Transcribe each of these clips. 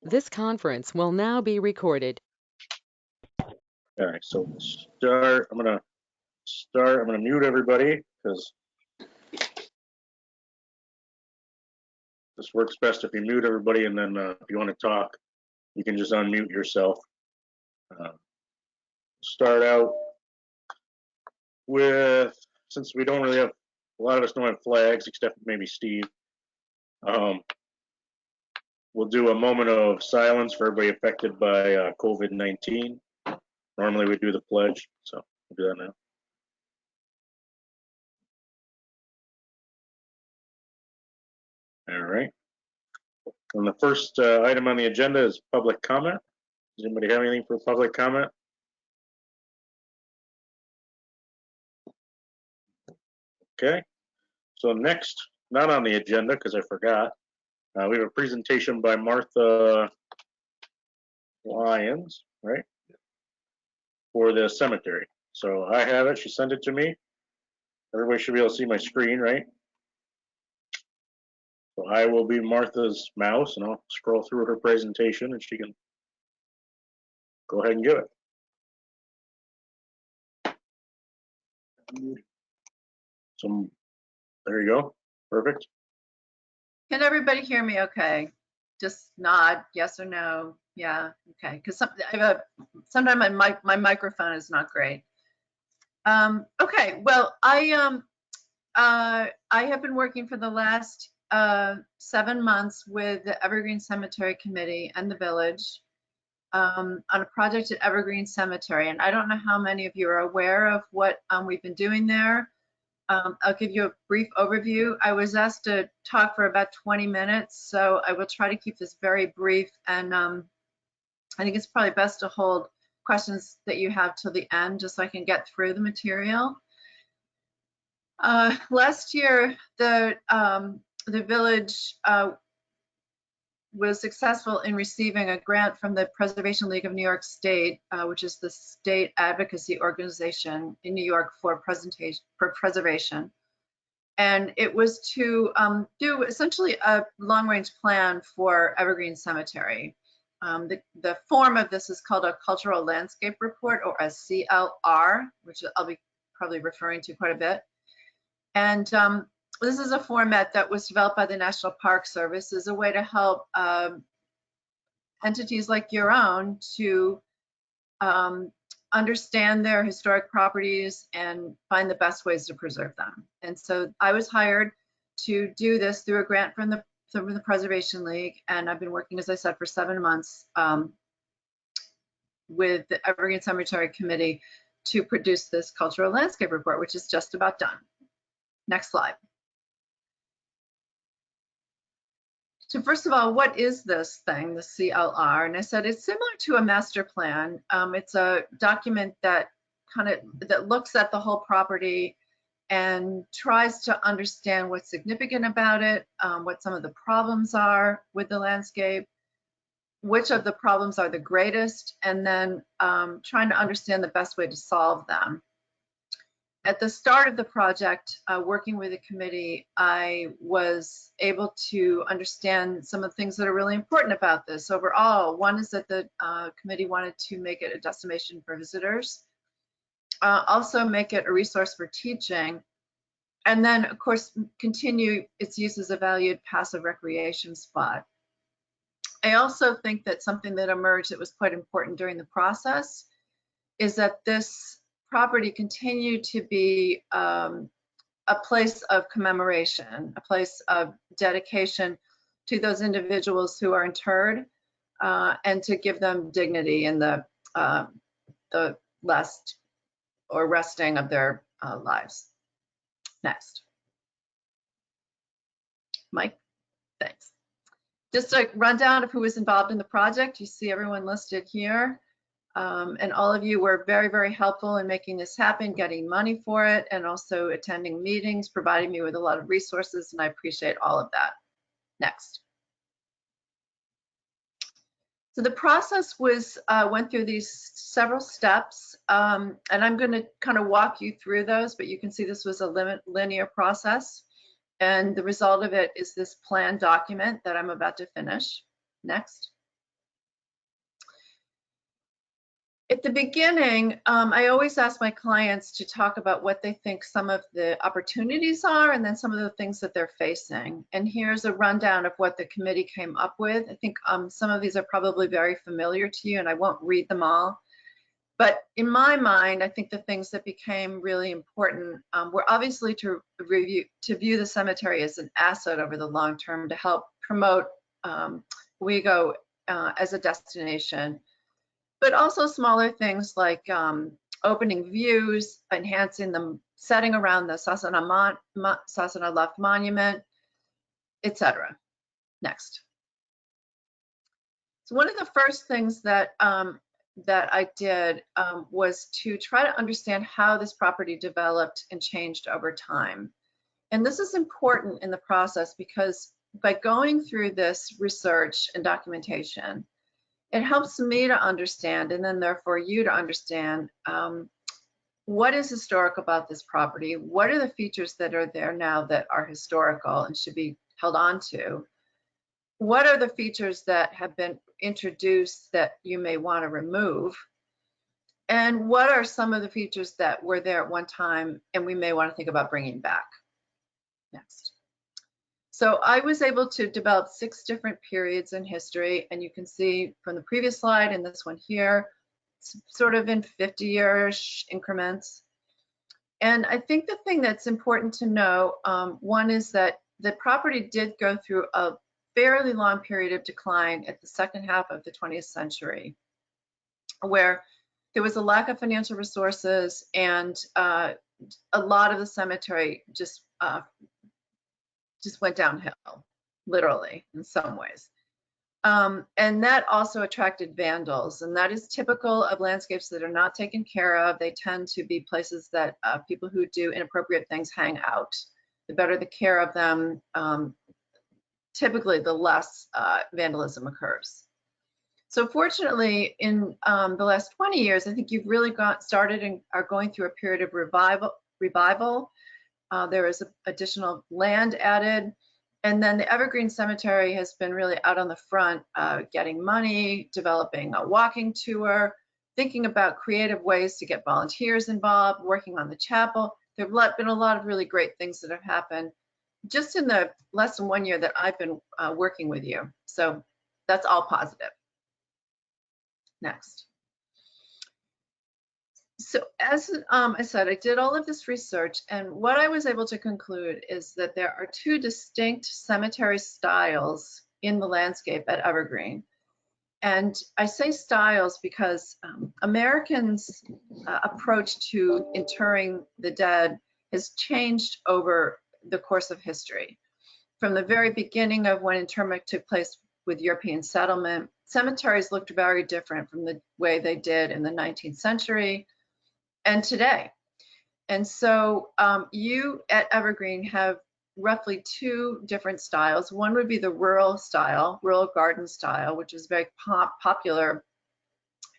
This conference will now be recorded. All right, so we'll start. I'm gonna mute everybody because this works best if you mute everybody, and then if you want to talk, you can just unmute yourself. Start out with, since we don't really have, a lot of us don't have flags except maybe Steve. We'll do a moment of silence for everybody affected by COVID-19. Normally we do the pledge, so we'll do that now. All right. And the first item on the agenda is public comment. Does anybody have anything for public comment? Okay. So next, not on the agenda because I forgot, we have a presentation by Martha Lyons, right? For the cemetery. So I have it. She sent it to me. Everybody should be able to see my screen, right? So I will be Martha's mouse, and I'll scroll through her presentation, and she can go ahead and give it. So there you go. Perfect. Can everybody hear me okay? Just nod, yes or no. Yeah, okay. Because sometimes my microphone is not great. Okay, well, I have been working for the last 7 months with the Evergreen Cemetery Committee and the village on a project at Evergreen Cemetery. And I don't know how many of you are aware of what we've been doing there. I'll give you a brief overview. I was asked to talk for about 20 minutes, so I will try to keep this very brief. And I think it's probably best to hold questions that you have till the end, just so I can get through the material. Last year, the village was successful in receiving a grant from the Preservation League of New York State, which is the state advocacy organization in New York for preservation. And it was to do essentially a long-range plan for Evergreen Cemetery. The form of this is called a Cultural Landscape Report, or a CLR, which I'll be probably referring to quite a bit. And this is a format that was developed by the National Park Service as a way to help entities like your own to understand their historic properties and find the best ways to preserve them. And so I was hired to do this through a grant from the Preservation League, and I've been working, as I said, for 7 months with the Evergreen Cemetery Committee to produce this Cultural Landscape Report, which is just about done. Next slide. So first of all, what is this thing, the CLR? And I said it's similar to a master plan. It's a document that that looks at the whole property and tries to understand what's significant about it, what some of the problems are with the landscape, which of the problems are the greatest, and then trying to understand the best way to solve them. At the start of the project, working with the committee, I was able to understand some of the things that are really important about this overall. One is that the committee wanted to make it a destination for visitors, also make it a resource for teaching, and then, of course, continue its use as a valued passive recreation spot. I also think that something that emerged that was quite important during the process is that this property continued to be a place of commemoration, a place of dedication to those individuals who are interred, and to give them dignity in the last or resting of their lives. Next. Mike, thanks. Just a rundown of who was involved in the project. You see everyone listed here. And all of you were very, very helpful in making this happen, getting money for it, and also attending meetings, providing me with a lot of resources, and I appreciate all of that. Next. So the process was went through these several steps, and I'm going to kind of walk you through those, but you can see this was a linear process, and the result of it is this plan document that I'm about to finish. Next. At the beginning, I always ask my clients to talk about what they think some of the opportunities are and then some of the things that they're facing. And here's a rundown of what the committee came up with. I think some of these are probably very familiar to you, and I won't read them all. But in my mind, I think the things that became really important were obviously to view the cemetery as an asset over the long term to help promote WeGo as a destination, but also smaller things like opening views, enhancing the setting around the Sasana Left Monument, etc. Next. So one of the first things that I did was to try to understand how this property developed and changed over time. And this is important in the process because by going through this research and documentation, it helps me to understand, and then therefore you to understand, what is historic about this property? What are the features that are there now that are historical and should be held on to? What are the features that have been introduced that you may want to remove? And what are some of the features that were there at one time and we may want to think about bringing back? Next. So I was able to develop 6 different periods in history, and you can see from the previous slide and this one here, it's sort of in 50-year-ish increments. And I think the thing that's important to know, one is that the property did go through a fairly long period of decline at the second half of the 20th century, where there was a lack of financial resources and a lot of the cemetery just went downhill, literally, in some ways. And that also attracted vandals, and that is typical of landscapes that are not taken care of. They tend to be places that people who do inappropriate things hang out. The better the care of them, typically the less vandalism occurs. So fortunately, in the last 20 years, I think you've really started and are going through a period of revival. There is additional land added. And then the Evergreen Cemetery has been really out on the front, getting money, developing a walking tour, thinking about creative ways to get volunteers involved, working on the chapel. There have been a lot of really great things that have happened just in the less than 1 year that I've been working with you. So that's all positive. Next. So as I said, I did all of this research, and what I was able to conclude is that there are 2 distinct cemetery styles in the landscape at Evergreen. And I say styles because Americans' approach to interring the dead has changed over the course of history. From the very beginning of when interment took place with European settlement, cemeteries looked very different from the way they did in the 19th century and today. And so you at Evergreen have roughly 2 different styles. One would be the rural style, rural garden style, which was very popular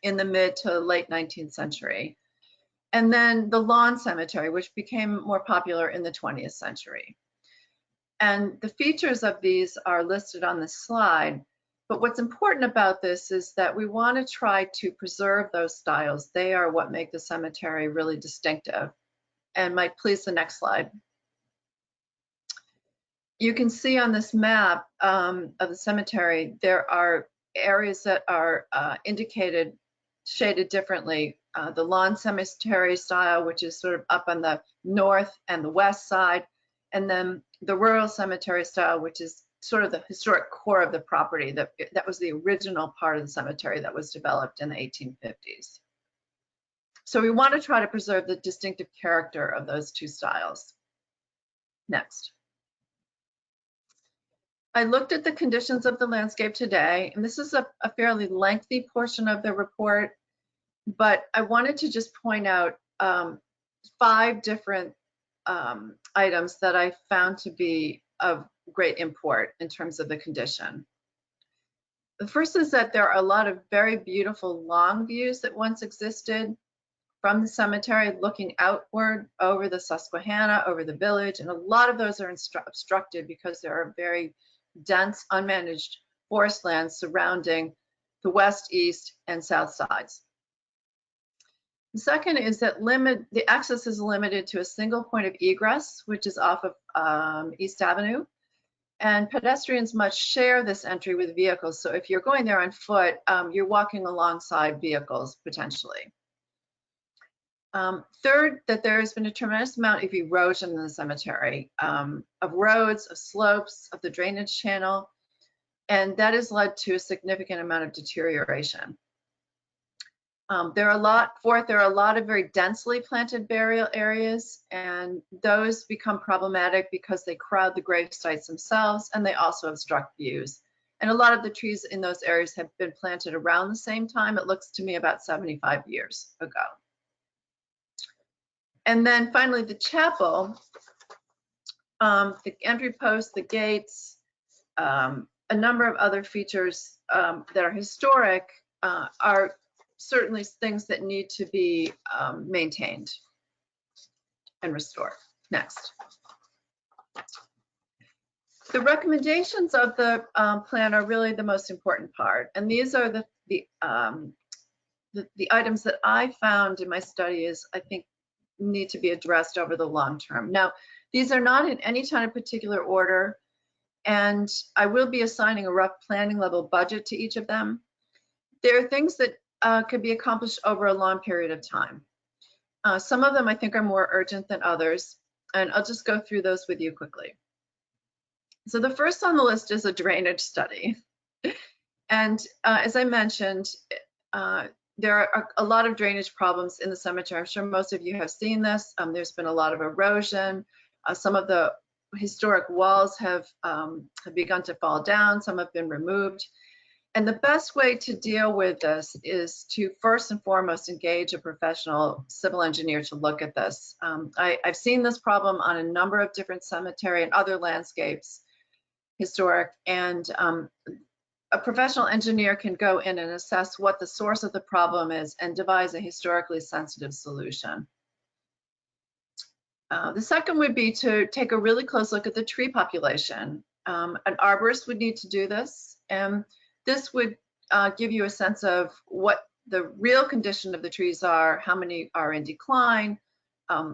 in the mid to late 19th century. And then the lawn cemetery, which became more popular in the 20th century. And the features of these are listed on this slide. But what's important about this is that we want to try to preserve those styles. They are what make the cemetery really distinctive. And Mike, please, the next slide. You can see on this map of the cemetery, there are areas that are indicated, shaded differently. The lawn cemetery style, which is sort of up on the north and the west side, and then the rural cemetery style, which is sort of the historic core of the property. That was the original part of the cemetery that was developed in the 1850s. So we want to try to preserve the distinctive character of those 2 styles. Next. I looked at the conditions of the landscape today, and this is a fairly lengthy portion of the report, but I wanted to just point out 5 different items that I found to be of great import in terms of the condition. The first is that there are a lot of very beautiful long views that once existed from the cemetery looking outward over the Susquehanna, over the village, and a lot of those are obstructed because there are very dense, unmanaged forest lands surrounding the west, east, and south sides. The second is that the access is limited to a single point of egress, which is off of East Avenue. And pedestrians must share this entry with vehicles. So if you're going there on foot, you're walking alongside vehicles potentially. Third, that there has been a tremendous amount of erosion in the cemetery, of roads, of slopes, of the drainage channel, and that has led to a significant amount of deterioration. Fourth, there are a lot of very densely planted burial areas, and those become problematic because they crowd the grave sites themselves, and they also obstruct views. And a lot of the trees in those areas have been planted around the same time. It looks to me about 75 years ago. And then finally, the chapel, the entry posts, the gates, a number of other features that are historic are certainly things that need to be maintained and restored. Next. The recommendations of the plan are really the most important part, and these are the items that I found in my studies I think need to be addressed over the long term. Now, these are not in any kind of particular order, and I will be assigning a rough planning level budget to each of them. There are things that could be accomplished over a long period of time. Some of them I think are more urgent than others, and I'll just go through those with you quickly. So the first on the list is a drainage study. And as I mentioned, there are a lot of drainage problems in the cemetery. I'm sure most of you have seen this. There's been a lot of erosion. Some of the historic walls have begun to fall down. Some have been removed. And the best way to deal with this is to first and foremost engage a professional civil engineer to look at this. I've seen this problem on a number of different cemetery and other landscapes, historic, and a professional engineer can go in and assess what the source of the problem is and devise a historically sensitive solution. The second would be to take a really close look at the tree population. An arborist would need to do this, and this would give you a sense of what the real condition of the trees are, how many are in decline,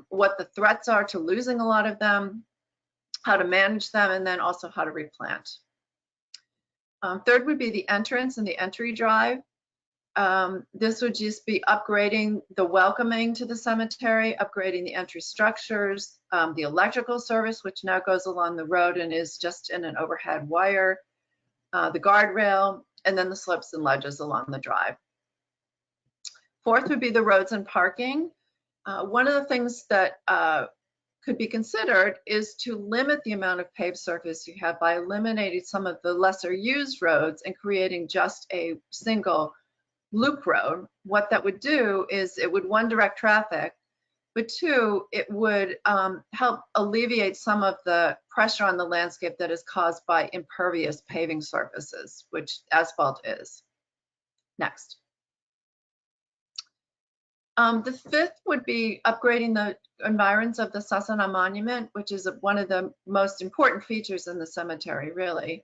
what the threats are to losing a lot of them, how to manage them, and then also how to replant. Third would be the entrance and the entry drive. This would just be upgrading the welcoming to the cemetery, upgrading the entry structures, the electrical service, which now goes along the road and is just in an overhead wire, the guardrail, and then the slopes and ledges along the drive. Fourth would be the roads and parking. One of the things that could be considered is to limit the amount of paved surface you have by eliminating some of the lesser used roads and creating just a single loop road. What that would do is it would, one, direct traffic, but two, it would help alleviate some of the pressure on the landscape that is caused by impervious paving surfaces, which asphalt is. Next. The fifth would be upgrading the environs of the Sasana Monument, which is one of the most important features in the cemetery, really.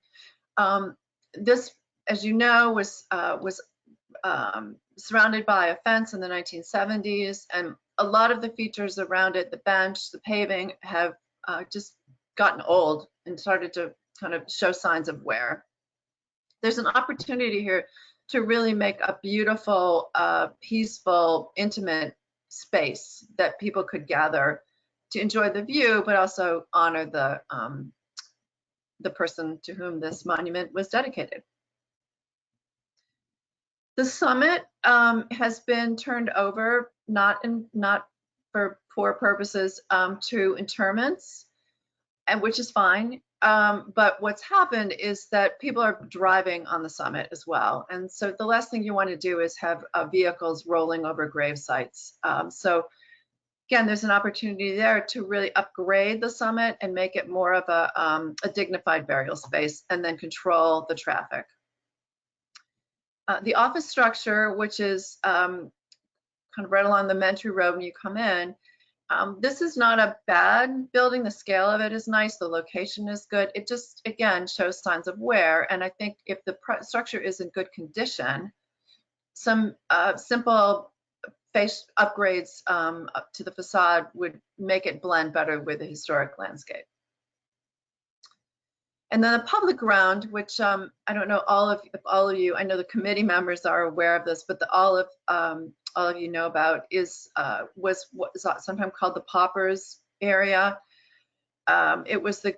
This, as you know, was surrounded by a fence in the 1970s, and a lot of the features around it, the bench, the paving, have just gotten old and started to kind of show signs of wear. There's an opportunity here to really make a beautiful, peaceful, intimate space that people could gather to enjoy the view, but also honor the person to whom this monument was dedicated. The summit has been turned over, not for poor purposes, to interments, and which is fine. But what's happened is that people are driving on the summit as well. And so the last thing you want to do is have vehicles rolling over grave sites. So again, there's an opportunity there to really upgrade the summit and make it more of a dignified burial space, and then control the traffic. The office structure, which is kind of right along the Mentry Road when you come in, this is not a bad building. The scale of it is nice. The location is good. It just, again, shows signs of wear. And I think if the structure is in good condition, some simple face upgrades up to the facade would make it blend better with the historic landscape. And then the public ground, which I don't know all of you, I know the committee members are aware of this, but all of you know about was what is sometimes called the paupers area. It was the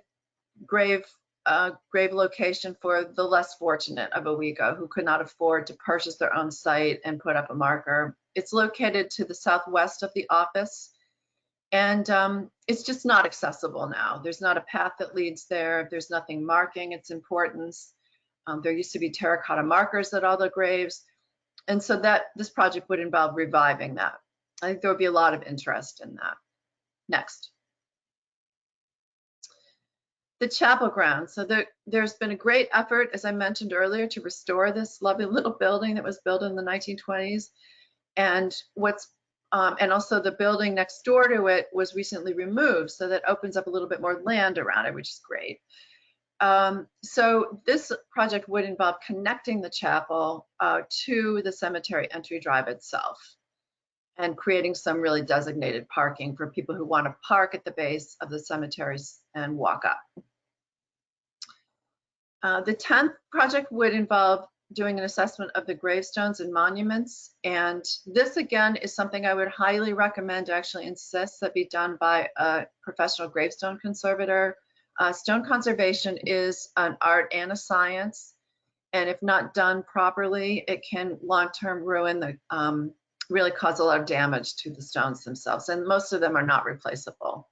grave location for the less fortunate of Owego who could not afford to purchase their own site and put up a marker. It's located to the southwest of the office, and it's just not accessible now. There's not a path that leads there. There's nothing marking its importance. There used to be terracotta markers at all the graves, and so this project would involve reviving that. I think there would be a lot of interest in that. Next. The chapel grounds. So there's been a great effort, as I mentioned earlier, to restore this lovely little building that was built in the 1920s. And and also the building next door to it was recently removed, so that opens up a little bit more land around it, which is great. So this project would involve connecting the chapel to the cemetery entry drive itself and creating some really designated parking for people who want to park at the base of the cemeteries and walk up. The 10th project would involve doing an assessment of the gravestones and monuments. And this, again, is something I would highly recommend, actually insist that be done by a professional gravestone conservator. Stone conservation is an art and a science. And if not done properly, it can long-term ruin really cause a lot of damage to the stones themselves. And most of them are not replaceable.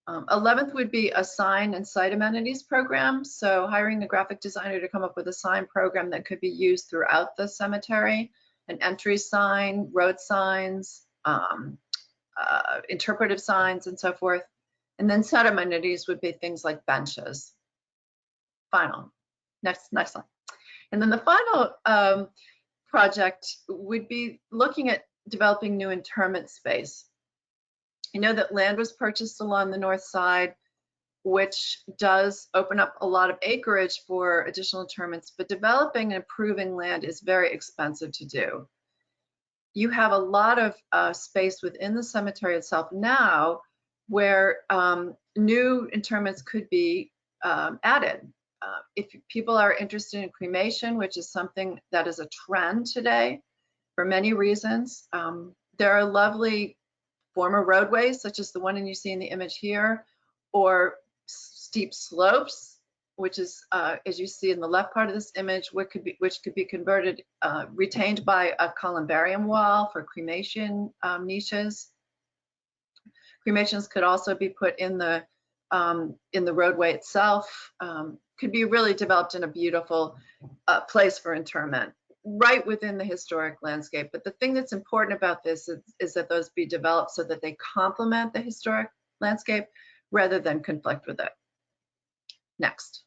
11th would be a sign and site amenities program. So hiring a graphic designer to come up with a sign program that could be used throughout the cemetery, an entry sign, road signs, interpretive signs, and so forth. And then site amenities would be things like benches. Next slide. And then the final project would be looking at developing new interment space. I know that land was purchased along the north side, which does open up a lot of acreage for additional interments, but developing and improving land is very expensive to do. You have a lot of space within the cemetery itself now where new interments could be added. If people are interested in cremation, which is something that is a trend today for many reasons, there are lovely former roadways, such as the one you see in the image here, or steep slopes, which is, as you see in the left part of this image, which could be converted, retained by a columbarium wall for cremation niches. Cremations could also be put in the roadway itself. Could be really developed in a beautiful place for interment, right within the historic landscape. But the thing that's important about this is that those be developed so that they complement the historic landscape rather than conflict with it. Next.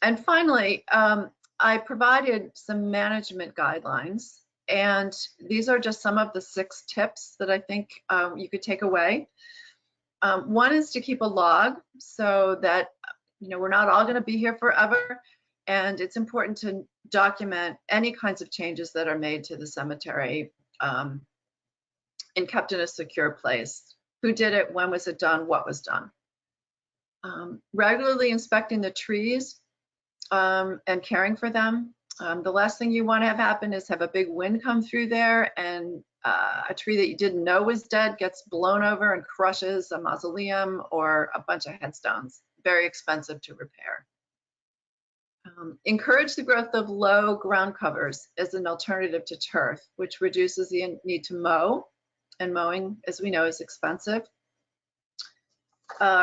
And finally, I provided some management guidelines, and these are just some of the 6 tips that I think you could take away. One is to keep a log so that we're not all going to be here forever. And it's important to document any kinds of changes that are made to the cemetery and kept in a secure place. Who did it? When was it done? What was done? Regularly inspecting the trees and caring for them. The last thing you want to have happen is have a big wind come through there and a tree that you didn't know was dead gets blown over and crushes a mausoleum or a bunch of headstones. Very expensive to repair. Encourage the growth of low ground covers as an alternative to turf, which reduces the need to mow, and mowing, as we know, is expensive.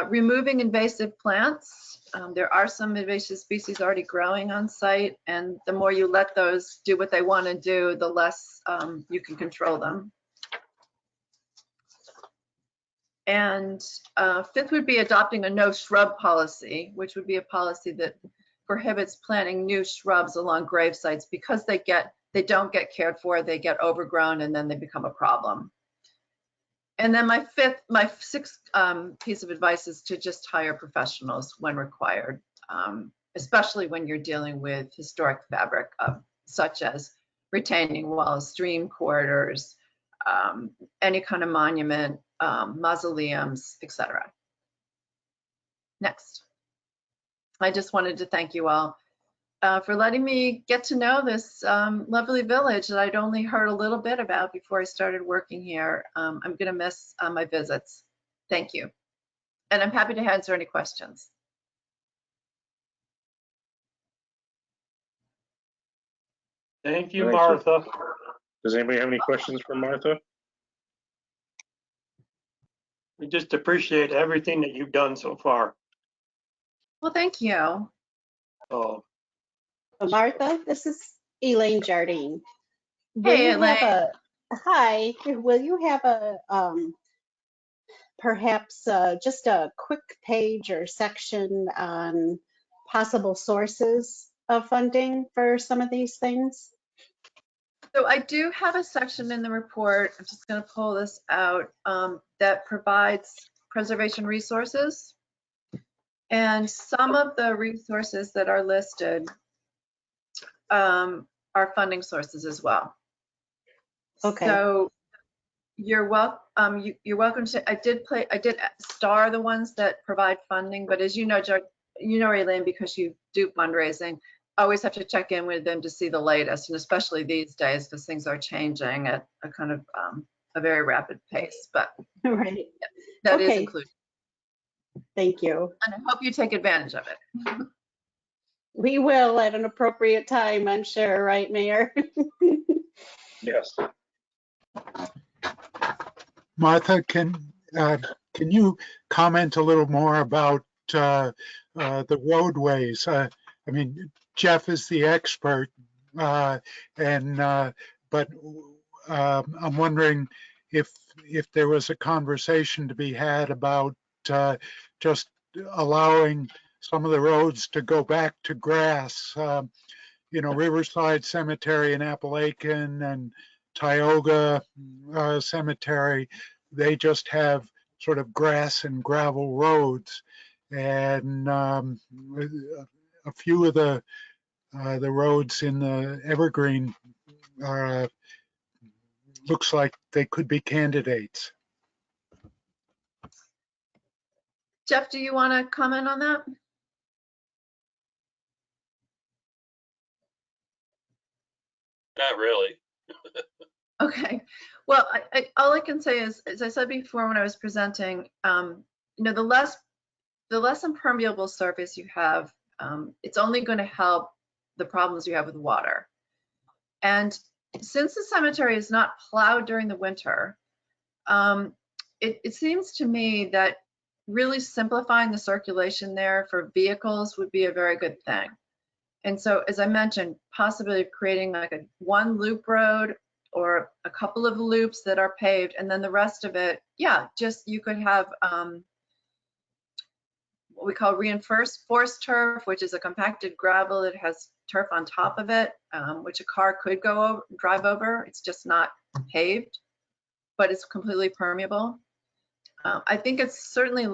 Removing invasive plants. There are some invasive species already growing on site, and the more you let those do what they want to do, the less you can control them. And 5th would be adopting a no shrub policy, which would be a policy that prohibits planting new shrubs along grave sites because they don't get cared for, they get overgrown, and then they become a problem. And then my 6th piece of advice is to just hire professionals when required, especially when you're dealing with historic fabric such as retaining walls, stream corridors, any kind of monument, mausoleums, etc. Next. I just wanted to thank you all for letting me get to know this lovely village that I'd only heard a little bit about before I started working here. I'm going to miss my visits. Thank you. And I'm happy to answer any questions. Thank you, Thanks, sir. Martha. Does anybody have any questions for Martha? We just appreciate everything that you've done so far. Well, thank you. Oh, Martha, this is Elaine Jardine. Hey, Hi, will you have a, perhaps just a quick page or section on possible sources of funding for some of these things? So I do have a section in the report, I'm just going to pull this out, that provides preservation resources. And some of the resources that are listed are funding sources as well. Okay. So you're welcome. You're welcome to. I did star the ones that provide funding, but as you know, Elaine, because you do fundraising, I always have to check in with them to see the latest, and especially these days because things are changing at a kind of a very rapid pace. But Right. that is Okay. included. Thank you. And I hope you take advantage of it. We will at an appropriate time, I'm sure, right, Mayor? Yes. Martha, can you comment a little more about the roadways? I mean, Jeff is the expert, but I'm wondering if there was a conversation to be had about just allowing some of the roads to go back to grass. You know, Riverside Cemetery in Appalachian and Tioga Cemetery, they just have sort of grass and gravel roads, and a few of the roads in the Evergreen looks like they could be candidates. Jeff, do you want to comment on that? Not really. Okay. Well, all I can say is, as I said before when I was presenting, you know, the less impermeable surface you have, it's only going to help the problems you have with water. And since the cemetery is not plowed during the winter, it seems to me that really simplifying the circulation there for vehicles would be a very good thing. And so, as I mentioned, possibility of creating like a one loop road or a couple of loops that are paved, and then the rest of it, yeah, just you could have what we call reinforced forced turf, which is a compacted gravel that has turf on top of it, which a car could drive over. It's just not paved, but it's completely permeable. I think it's certainly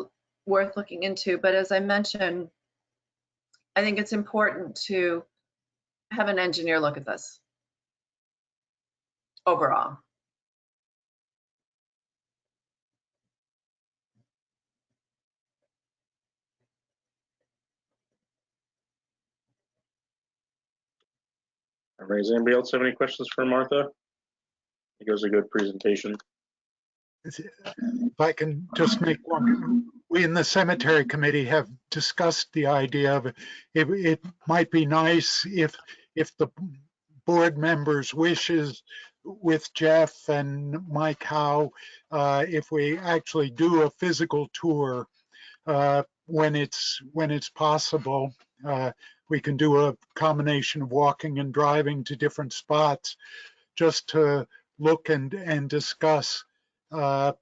worth looking into, but as I mentioned, I think it's important to have an engineer look at this overall. All right, does anybody else have any questions for Martha? It was a good presentation. If I can just make one, we in the cemetery committee have discussed the idea of it might be nice if the board members' wishes with Jeff and Mike Howe, if we actually do a physical tour when it's possible. We can do a combination of walking and driving to different spots just to look and discuss on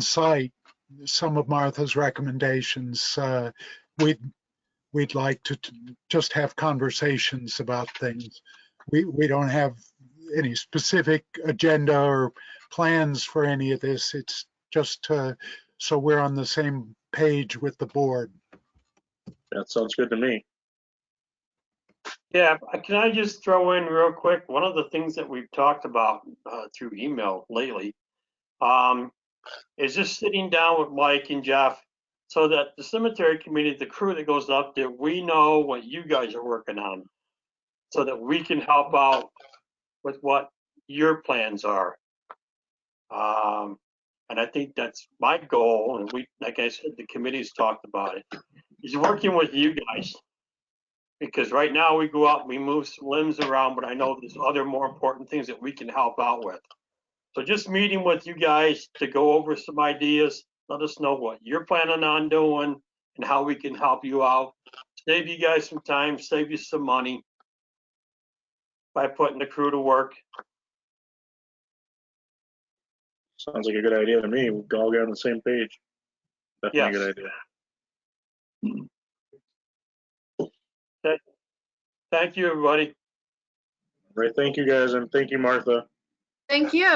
site some of Martha's recommendations. We'd like to just have conversations about things. We don't have any specific agenda or plans for any of this. It's just so we're on the same page with the board. That sounds good to me. Yeah, can I just throw in real quick, one of the things that we've talked about through email lately is just sitting down with Mike and Jeff so that the cemetery committee, the crew that goes up there, we know what you guys are working on so that we can help out with what your plans are. And I think that's my goal, and we, like I said, the committee's talked about it, is working with you guys. Because right now we go out and we move some limbs around, but I know there's other more important things that we can help out with. So just meeting with you guys to go over some ideas, let us know what you're planning on doing and how we can help you out. Save you guys some time, save you some money by putting the crew to work. Sounds like a good idea to me. We'll all get on the same page. Definitely a Yes. good idea. Thank you, everybody. Right, thank you guys, and thank you, Martha. Thank you.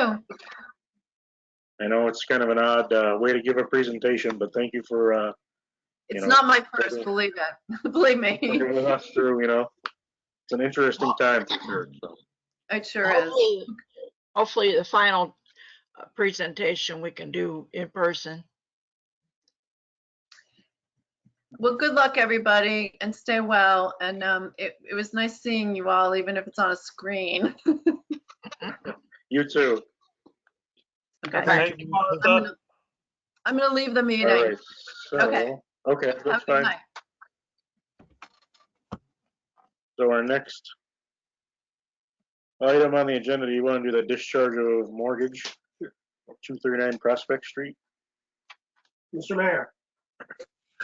I know it's kind of an odd way to give a presentation, but thank you for It's know, not my first, believe it. Believe me. working with us through, it's an interesting time for sure. So. It sure is. Hopefully the final presentation we can do in person. Well, good luck, everybody, and stay well. And it was nice seeing you all, even if it's on a screen. You too. Okay. Thank you, Martha. I'm gonna leave the meeting. All right. So, Okay. Okay, Have that's a good fine. night. So our next item on the agenda, do you want to do the discharge of mortgage, 239 Prospect Street? Mr. Mayor.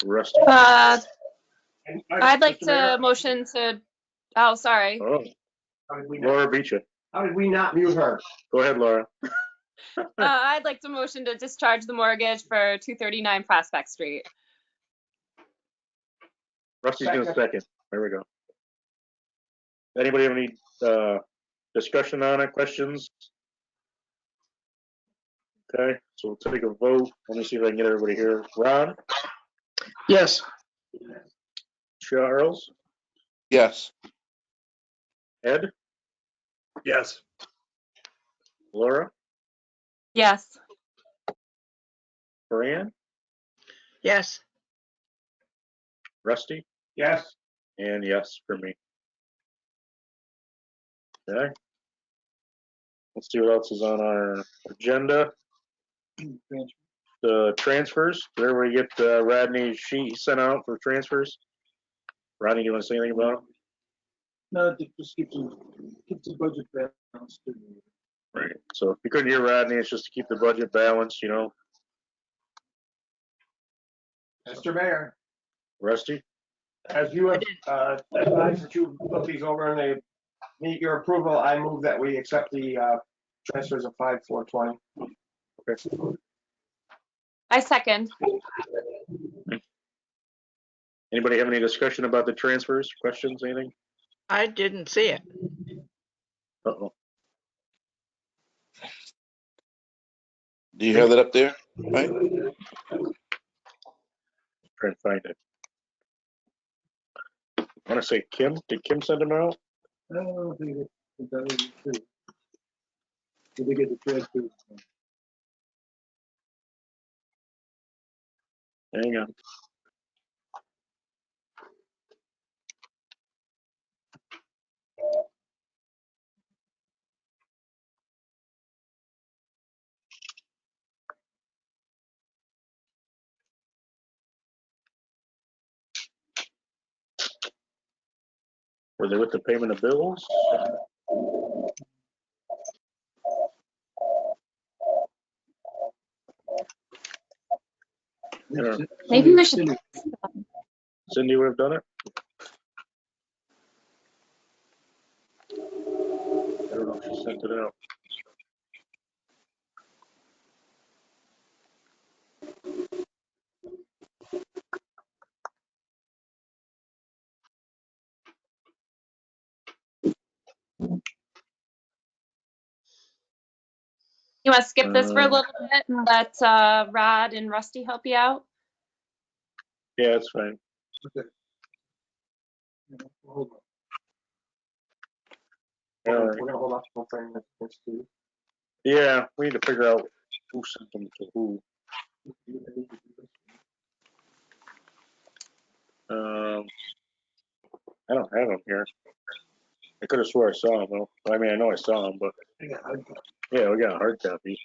Rusty? I'd like to motion to, oh, sorry. Oh, Laura beat you. How did we not mute her? Go ahead, Laura. I'd like to motion to discharge the mortgage for 239 Prospect Street. Rusty's gonna second. There we go. Anybody have any discussion on it, questions? Okay, so we'll take a vote. Let me see if I can get everybody here. Ron? Yes. Charles? Yes. Ed? Yes. Laura? Yes. Fran? Yes. Rusty? Yes. And yes for me. Okay. Let's see what else is on our agenda. The transfers. Did everybody get Rodney's sheet he sent out for transfers? Rodney, do you want to say anything about it? No, just keep the budget balanced. Right. So if you couldn't hear Rodney, it's just to keep the budget balanced, Mr. Mayor, Rusty? as you have advised that you look these over and they meet your approval, I move that we accept the transfers of 5/4/20. Okay. I second. Anybody have any discussion about the transfers? Questions, anything? I didn't see it. Uh-oh. Do you have that up there? Right? Try and find it. I want to say Kim. Did Kim send them out? I don't think that is true. Did they get the transfers? Hang on. Were they with the payment of bills? Yeah. Maybe we should. Cindy would have done it? I don't know if she sent it out. You want to skip this for a little bit and let Rod and Rusty help you out? Yeah, that's fine. Okay. Hold on. All We're right. gonna hold off the whole thing next week. Yeah, we need to figure out who sent them to who. I don't have them here. I could have swore I saw them though. I mean, I know I saw them, but yeah, we got a hard copy.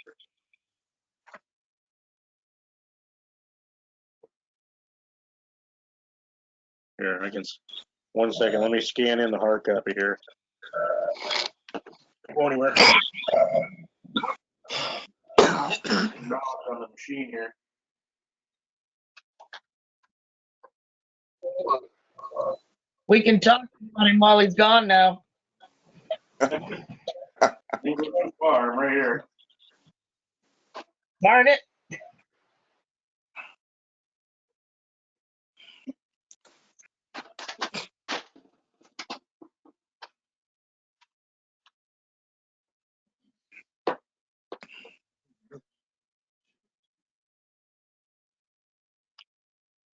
Here, I can. 1 second, let me scan in the hard copy here. Go anywhere. On the machine here. We can talk about him while he's gone now. Didn't go too far. I'm right here. Darn it.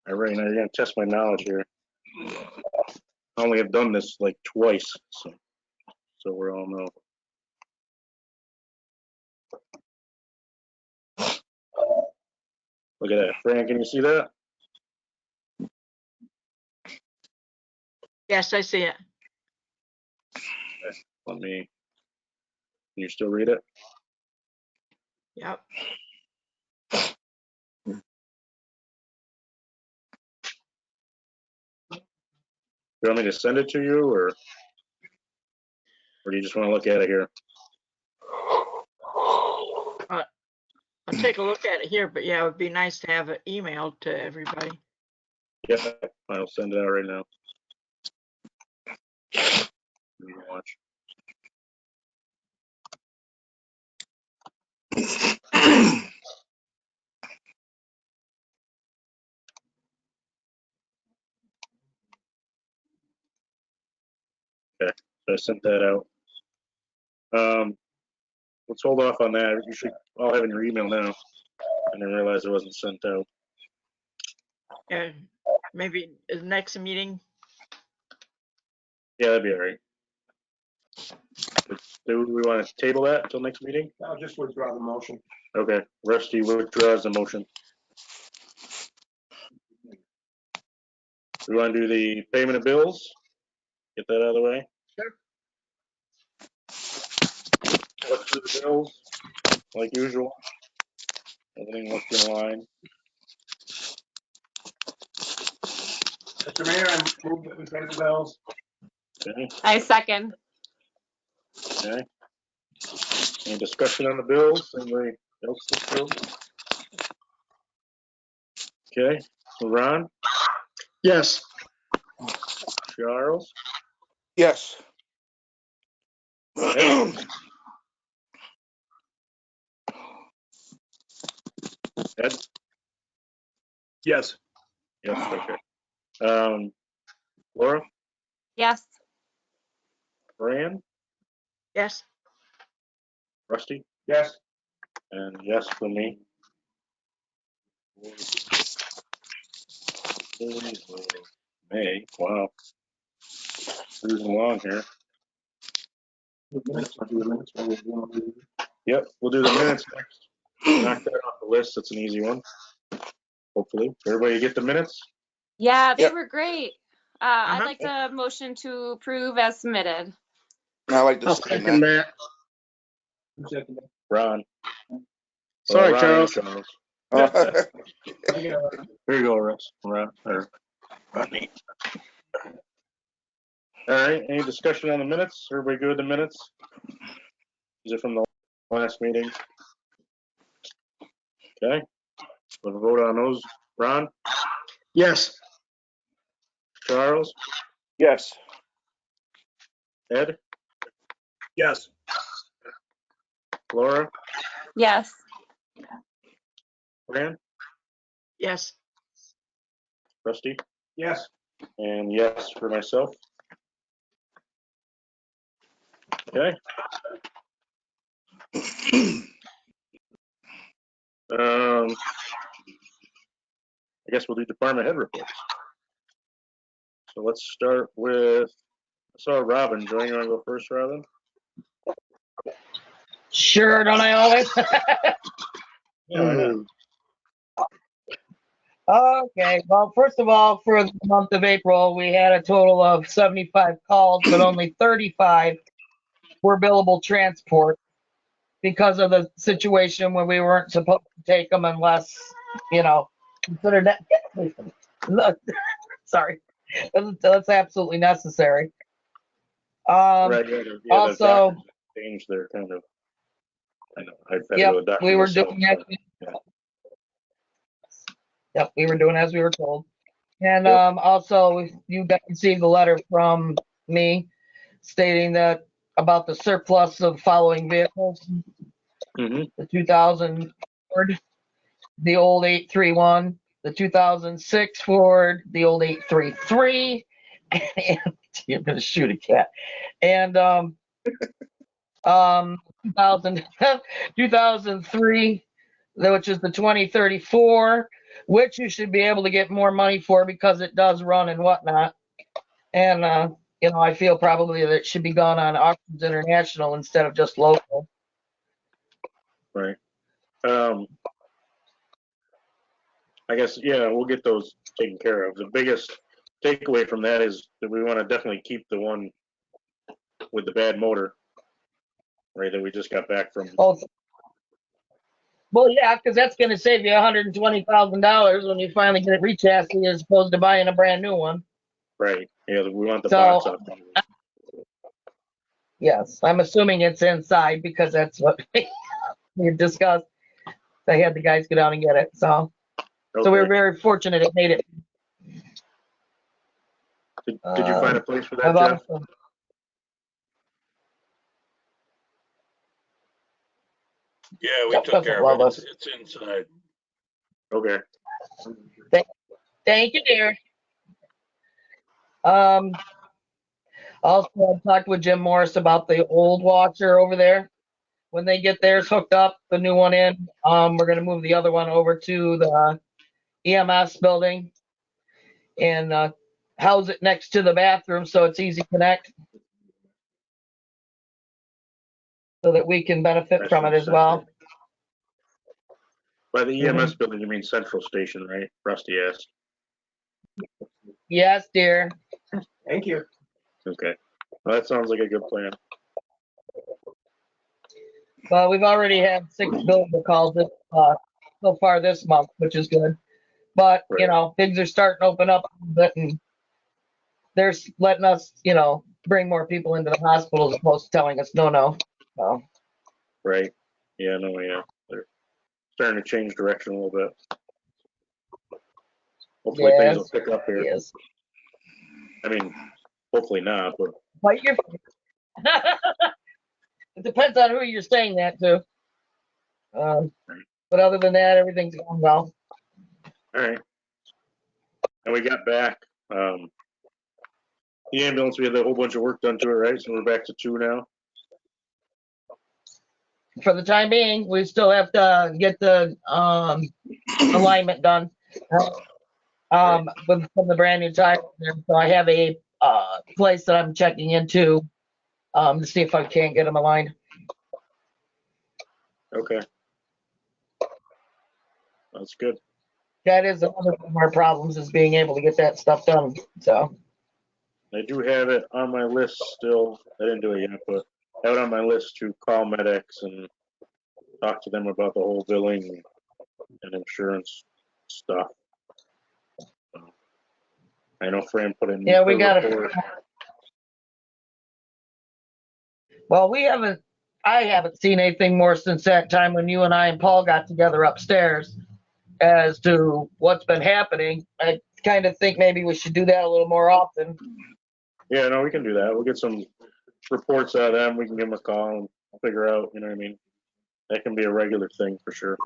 All right, now you're gonna test my knowledge here. I only have done this like twice, so we all know. Look at that, Fran. Can you see that? Yes, I see it. Let me. Can you still read it? Yep. You want me to send it to you, or do you just want to look at it here? I'll take a look at it here, but yeah, it would be nice to have it emailed to everybody. Yeah, I'll send it out right now. You can watch. Okay, so I sent that out. Let's hold off on that. You should all have in your email now. I didn't realize it wasn't sent out. And maybe the next meeting. Yeah, that'd be all right. Do we want to table that until next meeting? I'll just withdraw the motion. Okay, Rusty withdraws the motion. We want to do the payment of bills? Get that out of the way? Sure. Let's do the bills, like usual. Everything looks in line. Mr. Mayor, I move that we pay the bills. Okay, I second. okay. Any discussion on the bills? Anybody else see bills? Okay, so Ron, Yes. Charles, Yes. Ed? Yes. Yes, okay. Laura, Yes. Fran, Yes. Rusty, Yes. and yes for me. May, wow. Cruising along here. Yep, we'll do the minutes next. Knock that off the list. That's an easy one. Hopefully. Everybody get the minutes? Yeah, they Yep. were great. I'd like to motion to approve as submitted. I like to I'll second second that. that. Ron. Sorry, Ron and Charles. Here you go, Russ. Ron, or Rodney. All right, any discussion on the minutes? Everybody good with the minutes? Is it from the last meeting? Okay, we'll vote on those. Ron, Yes. Charles, Yes. Ed, Yes. Laura, Yes. Fran, Yes. Rusty, Yes. and yes for myself. Okay. I guess we'll do department head reports. So let's start with, I saw Robin join. You want to go first, Robin? Sure, don't I always? Yeah, why not? Okay, well, first of all, for the month of April, we had a total of 75 calls, but only 35 were billable transport because of the situation where we weren't supposed to take them unless, considered that. Look, sorry, that's absolutely necessary. Right, yeah, the Also, doctors changed their kind of, I know, I've had to go to the doctor we were myself, doing as so, we were doing as we were told. And Yep. also, you got received a letter from me stating that about the surplus of following vehicles, Mhm. the 2000 Ford, the old 831, the 2006 Ford, the old 833, and you're gonna shoot a cat, and 2000, 2003, which is the 2034, which you should be able to get more money for because it does run and whatnot. And, I feel probably that it should be gone on Auctions International instead of just local. Right. I guess, yeah, we'll get those taken care of. The biggest takeaway from that is that we want to definitely keep the one with the bad motor, right, that we just got back from. Oh, well, yeah, because that's going to save you $120,000 when you finally get it rechassis as opposed to buying a brand new one. Right. Yeah, we want the So, box off. Yes, I'm assuming it's inside because that's what we had discussed. I had the guys go down and get it. So we were Okay. very fortunate it made it. Did you find a place for that, I've Jeff? also- Yeah, we Jeff took doesn't care of love it. us. It's inside. Okay. Thank you, dear. Also, I talked with Jim Morris about the old washer over there. When they get theirs hooked up, the new one in, we're gonna move the other one over to the EMS building and house it next to the bathroom so it's easy connect, so that we can benefit from it as well. By the EMS building, you mean Central Station, right? Rusty asked. Yes, dear. Thank you. Okay. Well, that sounds like a good plan. Well, we've already had 6 billable calls so far this month, which is good. But, Right. things are starting to open up a bit and they're letting us, bring more people into the hospital as opposed to telling us no. So, Right. Yeah, no, yeah. They're starting to change direction a little bit. Hopefully things will yes, pick up here. yes. I mean, hopefully not, but But it depends on who you're saying that to. But other than that, everything's going well. all right. And we got back the ambulance. We had a whole bunch of work done to it, right? So we're back to 2 now. For the time being, we still have to get the alignment done from the brand new tire. So I have a place that I'm checking into to see if I can get them aligned. Okay. That's good. That is another one of our problems, is being able to get that stuff done. So I do have it on my list still. I didn't do it yet, but I have it on my list to call medics and talk to them about the whole billing and insurance stuff. I know Fran put in. yeah, we her got report. Well, I haven't seen anything more since that time when you and I and Paul got together upstairs as to what's been happening. I kind of think maybe we should do that a little more often. Yeah, no, we can do that. We'll get some reports out of them. We can give them a call and figure out, you know what I mean? That can be a regular thing for sure.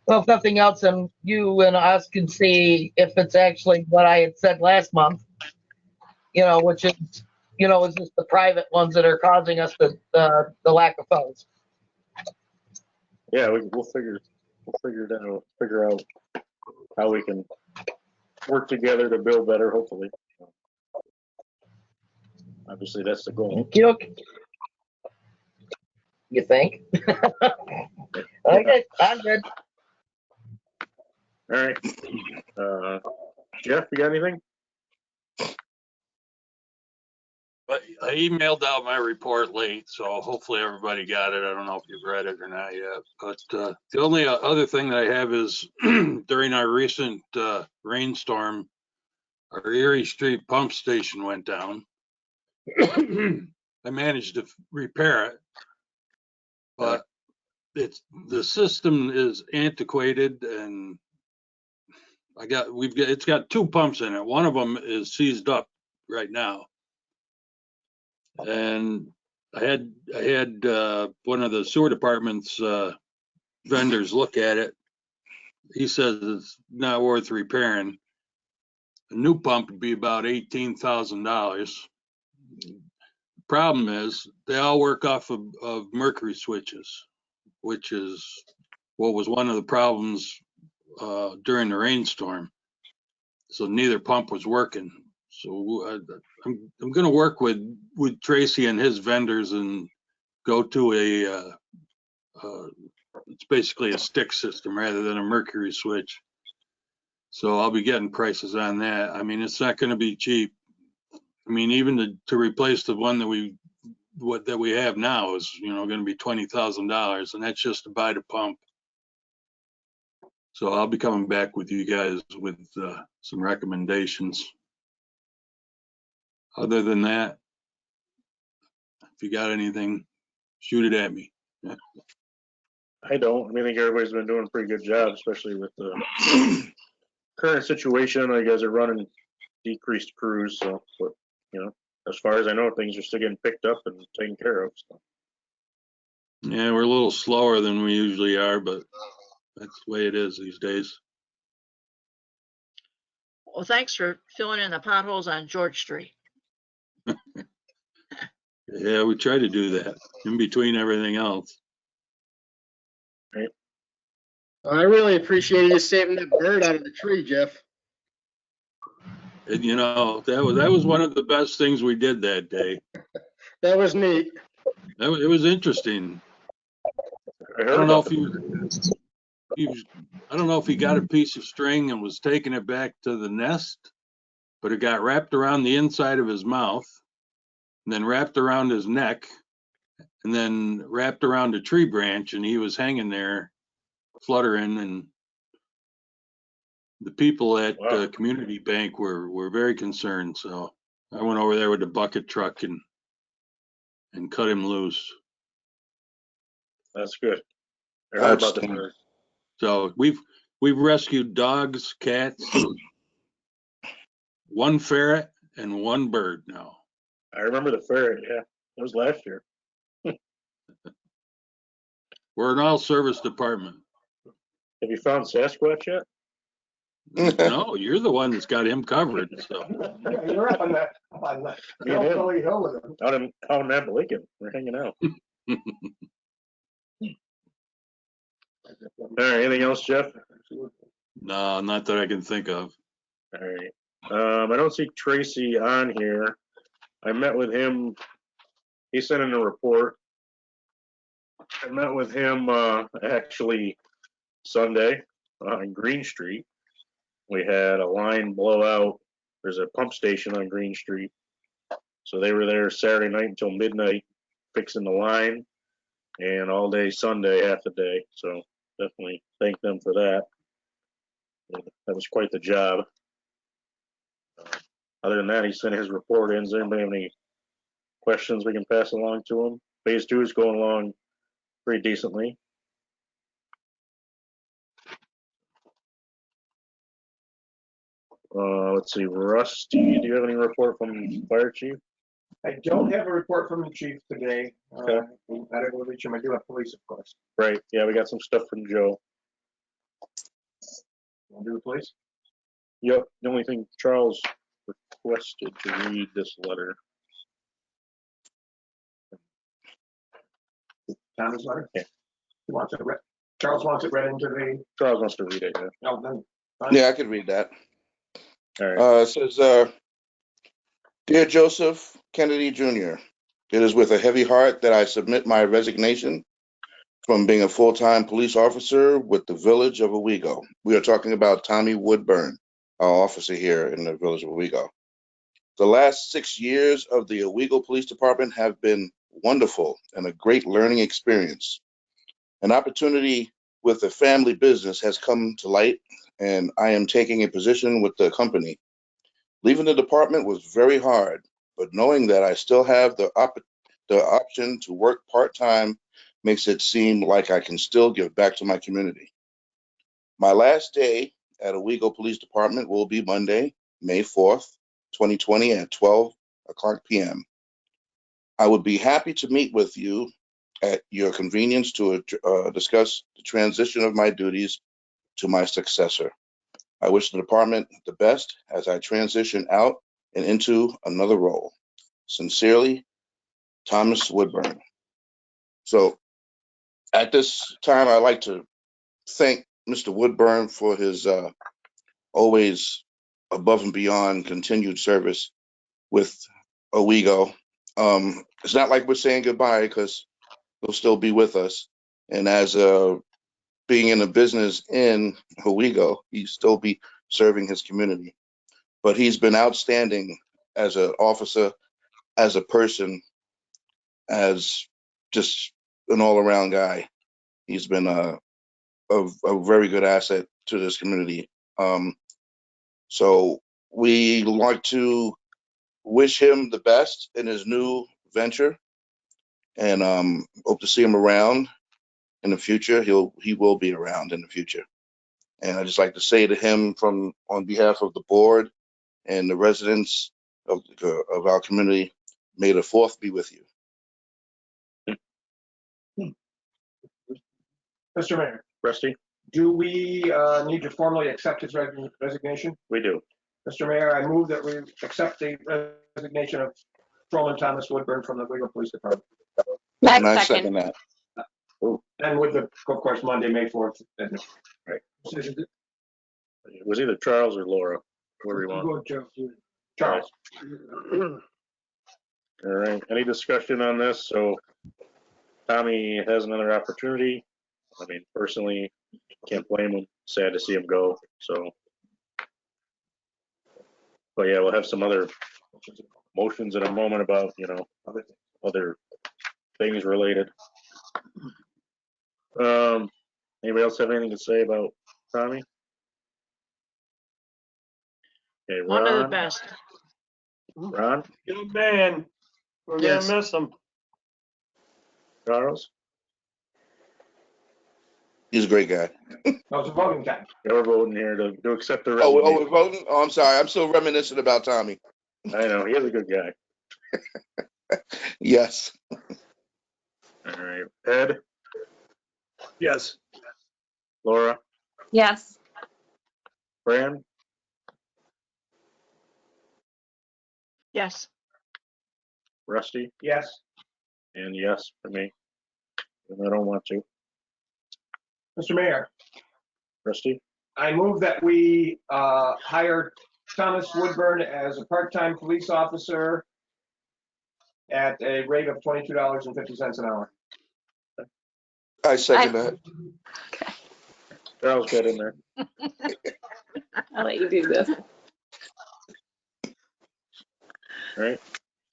Well, if nothing else, then you and us can see if it's actually what I had said last month, which is, is just the private ones that are causing us the lack of funds. Yeah, we'll figure it out. Figure out how we can work together to build better, hopefully. Obviously, that's the goal. Okay. You think? Okay, I'm good. All right. Jeff, you got anything? But I emailed out my report late, so hopefully everybody got it. I don't know if you've read it or not yet. But the only other thing that I have is during our recent rainstorm, our Erie Street pump station went down. I managed to repair it, but the system is antiquated, and it's got two pumps in it. One of them is seized up right now. And I had one of the sewer department's vendors look at it. He says it's not worth repairing. A new pump would be about $18,000. Problem is they all work off of mercury switches, which is what was one of the problems during the rainstorm. So neither pump was working. So I'm going to work with Tracy and his vendors and go to it's basically a stick system rather than a mercury switch. So I'll be getting prices on that. I mean, it's not going to be cheap. I mean, even to replace the one that we have now is, going to be $20,000, and that's just to buy the pump. So I'll be coming back with you guys with some recommendations. Other than that, if you got anything, shoot it at me. I don't. I mean, I think everybody's been doing a pretty good job, especially with the current situation. You guys are running decreased crews, so, but, as far as I know, things are still getting picked up and taken care of. So. Yeah, we're a little slower than we usually are, but that's the way it is these days. Well, thanks for filling in the potholes on George Street. Yeah, we try to do that in between everything else. Right. I really appreciated you saving that bird out of the tree, Jeff. And, that was one of the best things we did that day. That was neat. It was interesting. I don't know if he got a piece of string and was taking it back to the nest, but it got wrapped around the inside of his mouth, and then wrapped around his neck, and then wrapped around a tree branch, and he was hanging there fluttering. And the people at Community Bank were very concerned. So I went over there with the bucket truck and cut him loose. That's good. I heard about the bird. So we've rescued dogs, cats, one ferret, and one bird now. I remember the ferret. Yeah, it was last year. We're an all-service department. Have you found Sasquatch yet? No, you're the one that's got him covered. So. Yeah, you're up on that Hillbilly Hill with him. Out in Appalachian. We're hanging out. All right. Anything else, Jeff? No, not that I can think of. All right. I don't see Tracy on here. I met with him. He sent in a report. I met with him actually Sunday on Green Street. We had a line blowout. There's a pump station on Green Street. So they were there Saturday night until midnight fixing the line, and all day Sunday, half the day. So definitely thank them for that. That was quite the job. Other than that, he sent his report in. Does anybody have any questions we can pass along to him? Phase 2 is going along pretty decently. Let's see, Rusty, do you have any report from Fire Chief? I don't have a report from the chief today. Okay. I don't know reach him. I do have police, of course. Right, yeah, we got some stuff from Joe. Want to do the police? Yep, the only thing Charles requested to read this letter. Thomas letter? Yeah. He wants it read. Charles wants it read into the. Charles wants to read it, yeah. No, then. Fine. Yeah, I could read that. All right. It says, Dear Joseph Kennedy Jr., It is with a heavy heart that I submit my resignation from being a full-time police officer with the village of Owego. We are talking about Tommy Woodburn, our officer here in the village of Owego. The last 6 years of the Owego Police Department have been wonderful and a great learning experience. An opportunity with a family business has come to light, and I am taking a position with the company. Leaving the department was very hard, but knowing that I still have the option to work part-time makes it seem like I can still give back to my community. My last day at Owego Police Department will be Monday, May 4th, 2020 at 12 o'clock p.m. I would be happy to meet with you at your convenience to discuss the transition of my duties to my successor. I wish the department the best as I transition out and into another role. Sincerely, Thomas Woodburn. So at this time, I'd like to thank Mr. Woodburn for his always above and beyond continued service with Owego. It's not like we're saying goodbye because he'll still be with us. And as being in a business in Owego, he'll still be serving his community. But he's been outstanding as an officer, as a person, as just an all-around guy. He's been a very good asset to this community. So we like to wish him the best in his new venture, and hope to see him around in the future. He will be around in the future. And I just like to say to him, on behalf of the board and the residents of our community, may the fourth be with you. Mr. Mayor, Rusty, do we need to formally accept his resignation? we do. Mr. Mayor, I move that we accept the resignation of Patrolman Thomas Woodburn from the Owego Police Department. And I second that. And with the, of course, Monday, May 4th. Right. It was either Charles or Laura, whoever you want. Charles. All right, any discussion on this? So Tommy has another opportunity. I mean, personally, can't blame him. Sad to see him go, so. But yeah, we'll have some other motions in a moment about, other things related. Anybody else have anything to say about Tommy? Okay, One of the Ron. best. Ron, Good man. We're Yes. gonna miss him. Charles, He's a great guy. No, it's a voting time. we're voting here to accept the Oh, resignation. we're voting? Oh, I'm sorry. I'm still reminiscent about Tommy. I know, he is a good guy. Yes. All right, Ed, Yes. Laura, Yes. Fran, Yes. Rusty, Yes. and yes for me. And I don't want to. Mr. Mayor, Rusty, I move that we hire Thomas Woodburn as a part-time police officer at a rate of $22.50 an hour. I second that. Charles got in there. I'll let you do this. All right,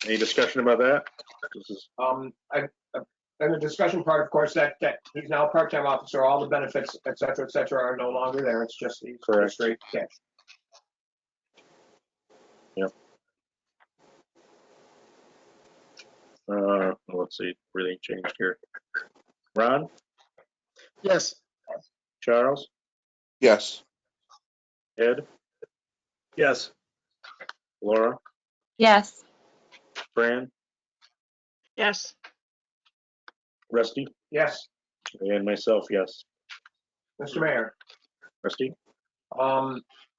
any discussion about that? This is, And the discussion part, of course, that he's now a part-time officer, all the benefits, et cetera, are no longer there. It's just the Correct. straight cash. Yep. Let's see, really changed here. Ron, Yes. Charles, Yes. Ed, Yes. Laura, Yes. Fran, Yes. Rusty, Yes, and myself, yes. Mr. Mayor. Rusty,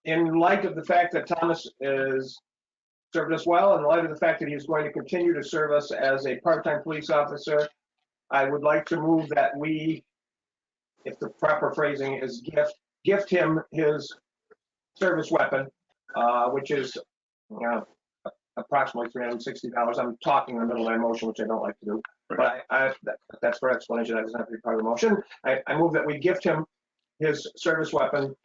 In light of the fact that Thomas is served us well, in light of the fact that he's going to continue to serve us as a part-time police officer, I would like to move that we, if the proper phrasing is gift him his service weapon, which is approximately $360. I'm talking in the middle of my motion, which I don't like to do. But that's for explanation. That doesn't have to be part of the motion. I move that we gift him his service weapon,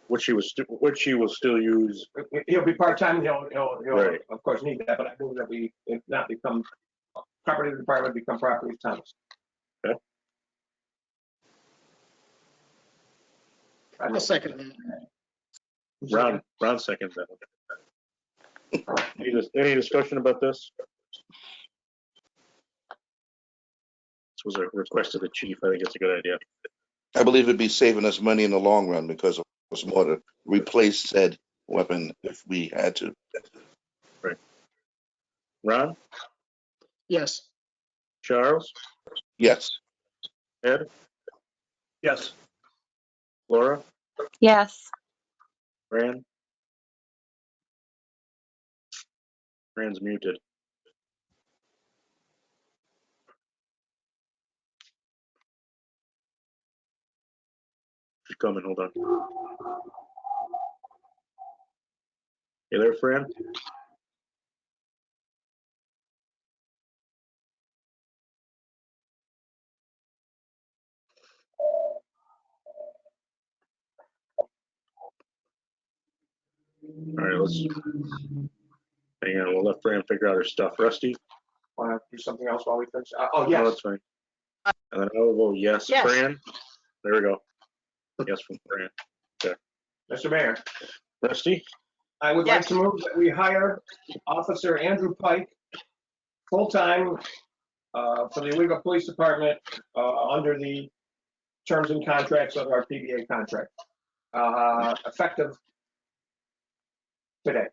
which he will still use. He'll be part-time. He'll Right. of course need that. But I move that we not become property of the department, become property of Thomas. Okay. I'll second that. Ron seconds that one. Any discussion about this? This was a request of the chief. I think it's a good idea. I believe it'd be saving us money in the long run because it was more to replace said weapon if we had to. Right. Ron? Yes. Charles? Yes. Ed? Yes. Laura? Yes. Fran? Fran's muted. She's coming, hold on. You there, Fran? All right, let's hang on. We'll let Fran figure out her stuff. Rusty? Want to do something else while we finish? Oh, yes. No, that's fine. And then I will vote yes. Yes. Fran? There we go. Yes from Fran. Okay. Mr. Mayor, Rusty? I would like to move that we hire Officer Andrew Pike full-time for the Illegal Police Department under the terms and contracts of our PBA contract, effective today.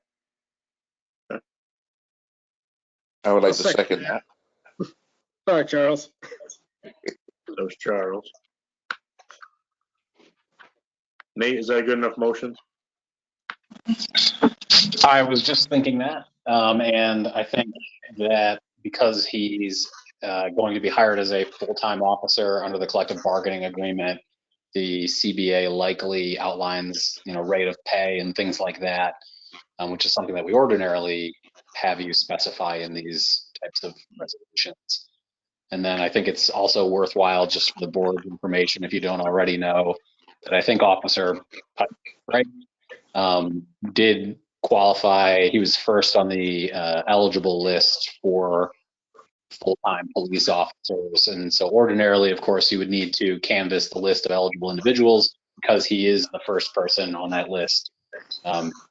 I would like I'll to second that. Sorry, Charles. That was Charles. Nate, is that a good enough motion? I was just thinking that, and I think that because he's going to be hired as a full-time officer under the collective bargaining agreement, the CBA likely outlines, rate of pay and things like that, which is something that we ordinarily have you specify in these types of resolutions. And then I think it's also worthwhile, just for the board information, if you don't already know, that I think Officer Pike, right, did qualify. He was first on the eligible list for full-time police officers. And so ordinarily, of course, you would need to canvass the list of eligible individuals because he is the first person on that list.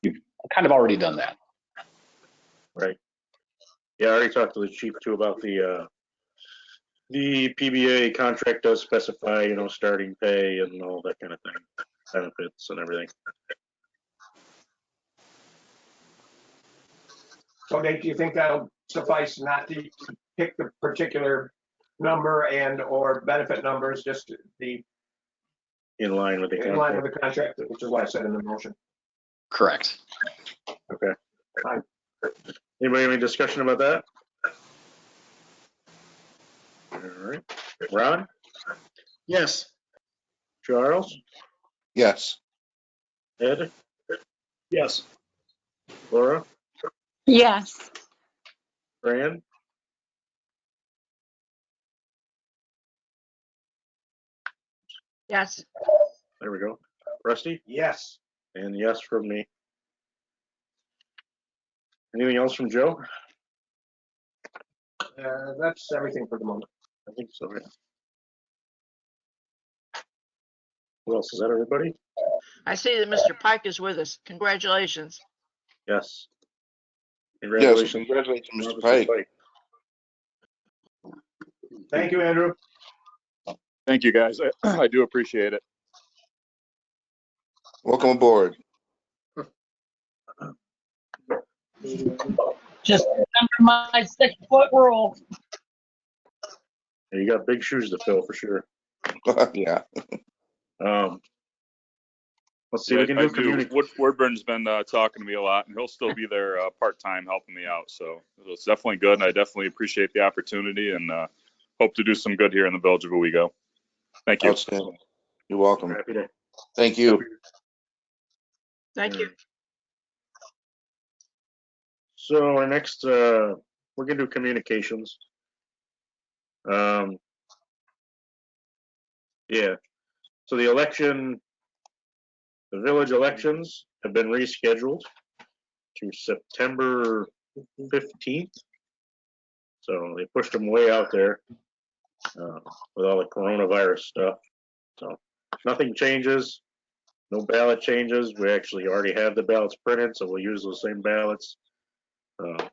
You've kind of already done that. Right. Yeah, I already talked to the chief too about the PBA contract does specify, starting pay and all that kind of thing, benefits and everything. So Nate, do you think that'll suffice not to pick the particular number and or benefit numbers, just the In line with the in line with the contract, which is what I said in the motion? Correct. Okay. Fine. Anybody have any discussion about that? All right. Ron? Yes. Charles? Yes. Ed? Yes. Laura? Yes. Fran? Yes. There we go. Rusty? Yes. And yes from me. Anything else from Joe? That's everything for the moment. I think so, yeah. What else? Is that everybody? I see that Mr. Pike is with us. Congratulations. Yes. Yes, Congratulations, congratulations, Mr. Officer Pike. Thank you, Andrew. Thank you, guys. I do appreciate it. Welcome aboard. Just remember my 6-foot rule. Yeah, you got big shoes to fill for sure. Yeah. Let's see. We can do community. Woodburn's been talking to me a lot, and he'll still be there part-time helping me out. So it's definitely good, and I definitely appreciate the opportunity and hope to do some good here in the Village of Owego. Thank you. Outstanding. You're welcome. Happy day. Thank you. Thank you. So our next, we're gonna do communications. Yeah, so the election, the village elections have been rescheduled to September 15th. So they pushed them way out there with all the coronavirus stuff. So nothing changes, no ballot changes. We actually already have the ballots printed, so we'll use those same ballots. But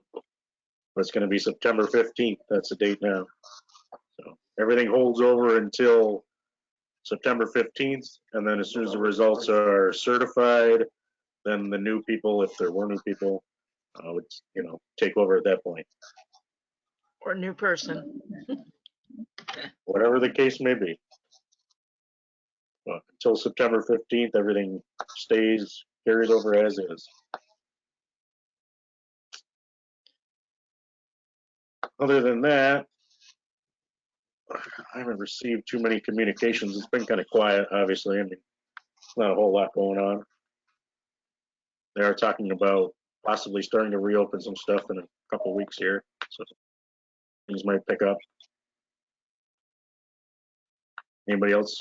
it's going to be September 15th. That's the date now. So everything holds over until September 15th, and then as soon as the results are certified, then the new people, if there were new people, would take over at that point. Or new person. Whatever the case may be. But until September 15th, everything carries over as is. Other than that, I haven't received too many communications. It's been kind of quiet, obviously. I mean, not a whole lot going on. They are talking about possibly starting to reopen some stuff in a couple weeks here, so things might pick up. Anybody else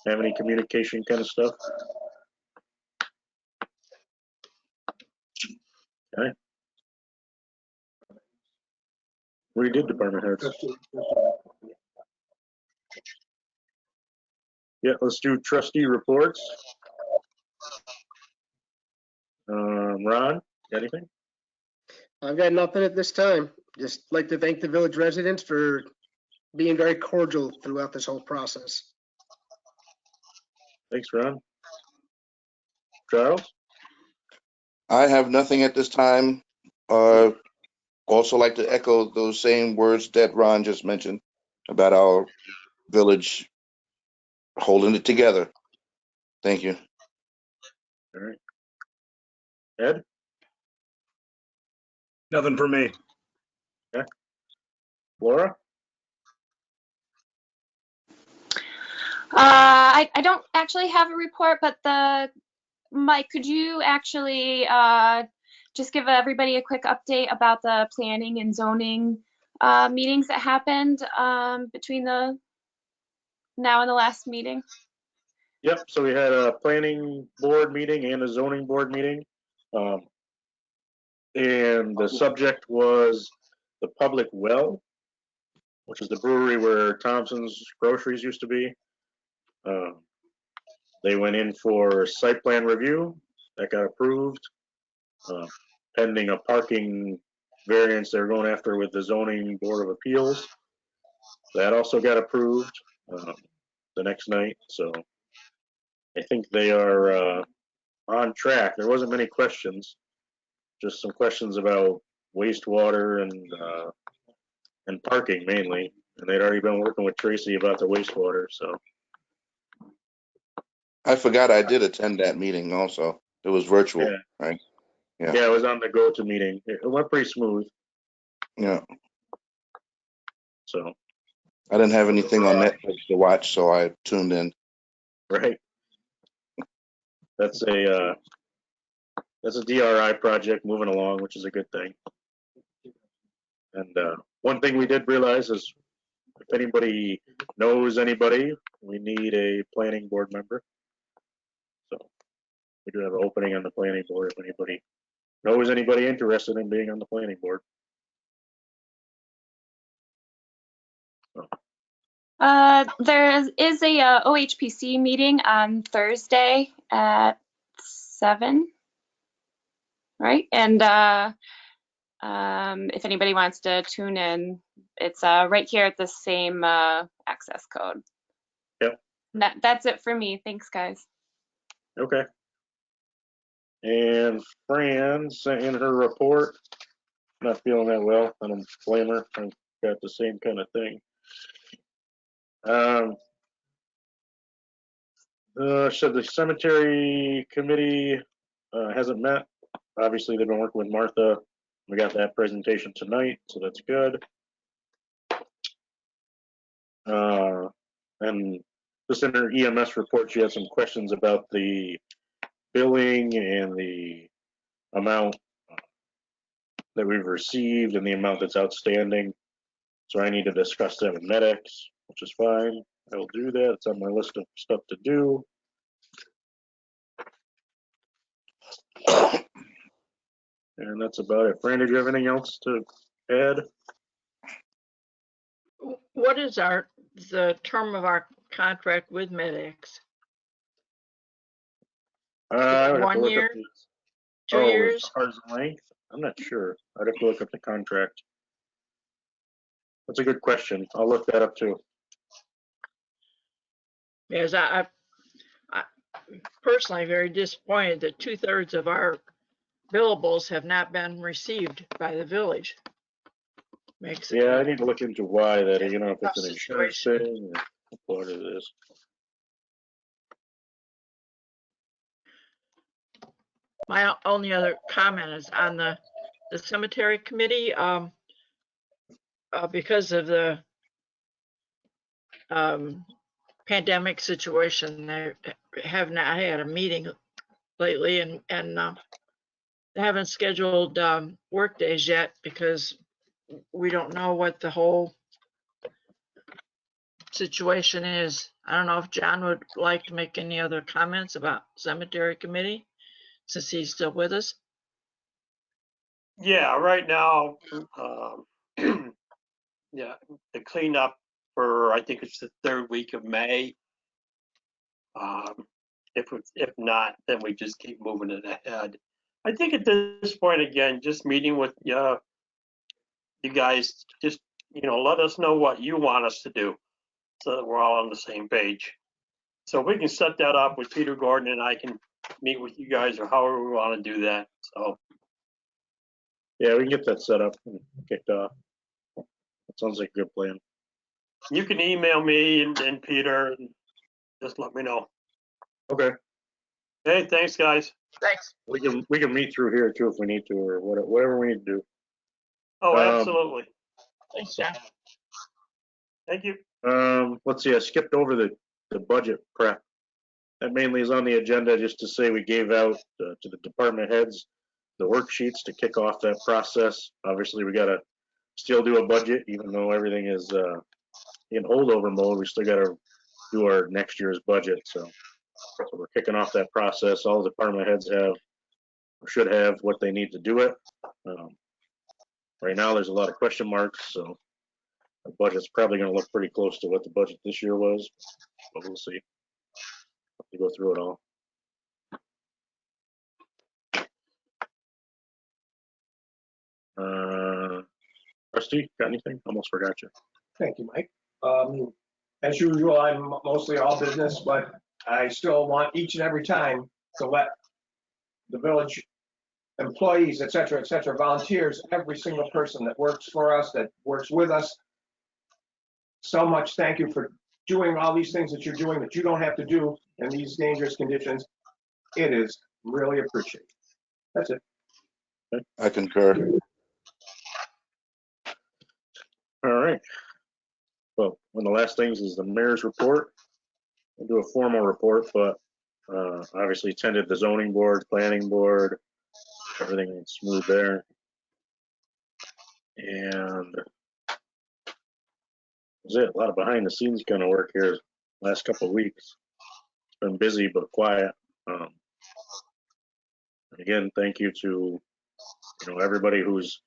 have any communication kind of stuff? Okay. We did department heads. Yeah, let's do trustee reports. Ron, got anything? I've got nothing at this time. Just like to thank the village residents for being very cordial throughout this whole process. Thanks, Ron. Charles? I have nothing at this time. Also like to echo those same words that Ron just mentioned about our village holding it together. Thank you. All right. Ed? Nothing for me. Okay. Laura? I don't actually have a report, but Mike, could you actually just give everybody a quick update about the planning and zoning meetings that happened between the now and the last meeting? Yep, so we had a planning board meeting and a zoning board meeting. And the subject was the public well, which is the brewery where Thompson's Groceries used to be. They went in for site plan review. That got approved. Pending a parking variance they're going after with the zoning board of appeals. That also got approved the next night. So I think they are on track. There wasn't many questions, just some questions about wastewater and parking mainly. And they'd already been working with Tracy about the wastewater. So I forgot I did attend that meeting also. It was virtual, yeah. right? Yeah, it was on the go-to meeting. It went pretty smooth. Yeah. So I didn't have anything on Netflix to watch, so I tuned in. right. That's a DRI project moving along, which is a good thing. And one thing we did realize is if anybody knows anybody, we need a planning board member. So we do have an opening on the planning board if anybody knows anybody interested in being on the planning board. There is a OHPC meeting on Thursday at 7, right? And if anybody wants to tune in, it's right here at the same access code. Yep. That's it for me. Thanks, guys. Okay. And Fran sent in her report. Not feeling that well. I don't blame her. I've got the same kind of thing. So the cemetery committee hasn't met. Obviously, they've been working with Martha. We got that presentation tonight, so that's good. And just in her EMS report, she had some questions about the billing and the amount that we've received and the amount that's outstanding. So I need to discuss that with medics, which is fine. I will do that. It's on my list of stuff to do. And that's about it. Fran, did you have anything else to add? What is the term of our contract with medics? I would have to 1 look year? up the, 2 years? as far as length, I'm not sure. I'd have to look up the contract. That's a good question. I'll look that up too. Because I personally very disappointed that 2/3 of our billables have not been received by the village. Makes it. Yeah, I need to look into why that, you know, if it's Tough an insurance thing or what it is. My only other comment is on the cemetery committee, because of the pandemic situation, they have not had a meeting lately, and they haven't scheduled work days yet because we don't know what the whole situation is. I don't know if John would like to make any other comments about cemetery committee, since he's still with us. Yeah, right now, yeah, the cleanup for, I think it's the 3rd week of May. If not, then we just keep moving it ahead. I think at this point, again, just meeting with you guys, just, let us know what you want us to do so that we're all on the same page. So we can set that up with Peter Gordon, and I can meet with you guys or however we want to do that. So Yeah, we can get that set up and kicked off. That sounds like a good plan. you can email me and Peter, and just let me know. Okay. Hey, thanks, guys. Thanks. We can meet through here too if we need to, or whatever we need to do. Oh, absolutely. Thanks, John. Thank you. Let's see, I skipped over the budget prep. That mainly is on the agenda just to say we gave out to the department heads the worksheets to kick off that process. Obviously, we gotta still do a budget, even though everything is in holdover mode. We still gotta do our next year's budget. So we're kicking off that process. All the department heads have, or should have, what they need to do it. Right now, there's a lot of question marks, so the budget's probably going to look pretty close to what the budget this year was, but we'll see. We go through it all. Rusty, got anything? Almost forgot you. Thank you, Mike. As usual, I'm mostly all business, but I still want each and every time to let the village employees, et cetera, volunteers, every single person that works for us, that works with us, so much thank you for doing all these things that you're doing that you don't have to do in these dangerous conditions. It is really appreciated. That's it. I concur. All right. Well, one of the last things is the mayor's report. I'll do a formal report, but obviously attended the zoning board, planning board, everything went smooth there. And that's it. A lot of behind the scenes kind of work here last couple of weeks. It's been busy but quiet. Again, thank you to everybody who's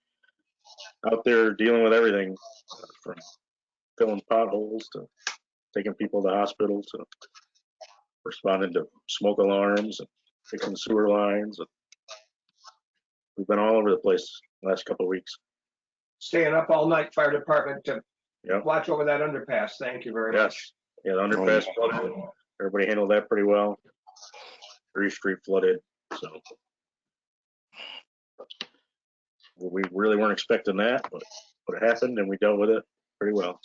out there dealing with everything, from filling potholes to taking people to hospital to responding to smoke alarms and fixing sewer lines. We've been all over the place the last couple of weeks. Staying up all night, fire department, to watch over that underpass. Thank you very much. Yeah, the underpass flooded. Everybody handled that pretty well. 3rd Street flooded, so we really weren't expecting that, but it happened and we dealt with it pretty well.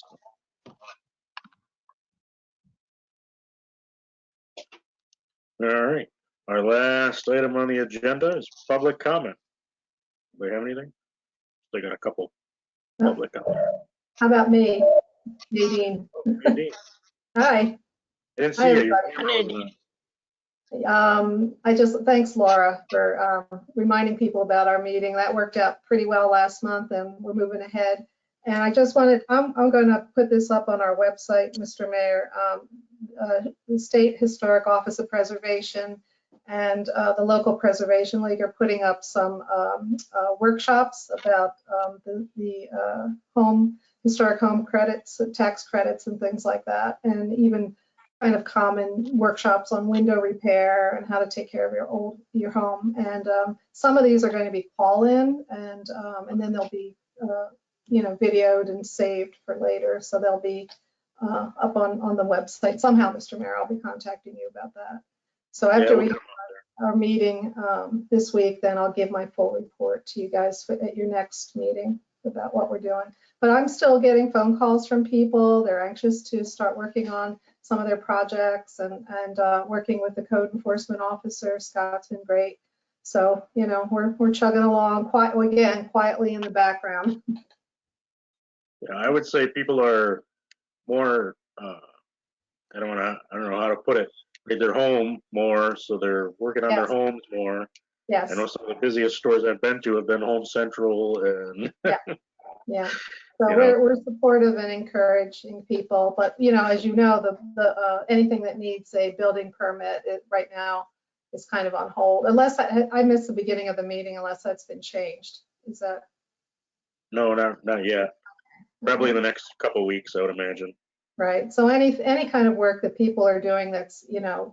All right, our last item on the agenda is public comment. Do they have anything? They got a couple public out there. How about me, Nadine? Nadine. Hi. I didn't see Hi, you. everybody. Thanks Laura for reminding people about our meeting. That worked out pretty well last month and we're moving ahead. And I just wanted, I'm going to put this up on our website, Mr. Mayor. The State Historic Office of Preservation and the local Preservation League are putting up some workshops about the historic home credits, tax credits and things like that. And even kind of common workshops on window repair and how to take care of your home. And some of these are going to be call-in and then they'll be videoed and saved for later. So they'll be up on the website. Somehow, Mr. Mayor, I'll be contacting you about that. So after we have our meeting this week, then I'll give my full report to you guys at your next meeting about what we're doing. But I'm still getting phone calls from people. They're anxious to start working on some of their projects and working with the code enforcement officer. Scott's been great. So, we're chugging along quietly in the background. Yeah, I would say people are more, I don't know how to put it. They're home more, so they're working on their homes more. Yes. I know some of the busiest stores I've been to have been Home Central and yeah. So we're supportive and encouraging people, but as you know, the anything that needs a building permit right now is kind of on hold, unless I missed the beginning of the meeting, unless that's been changed. Is that? No, not yet. Probably in the next couple of weeks, I would imagine. Right. So any kind of work that people are doing that's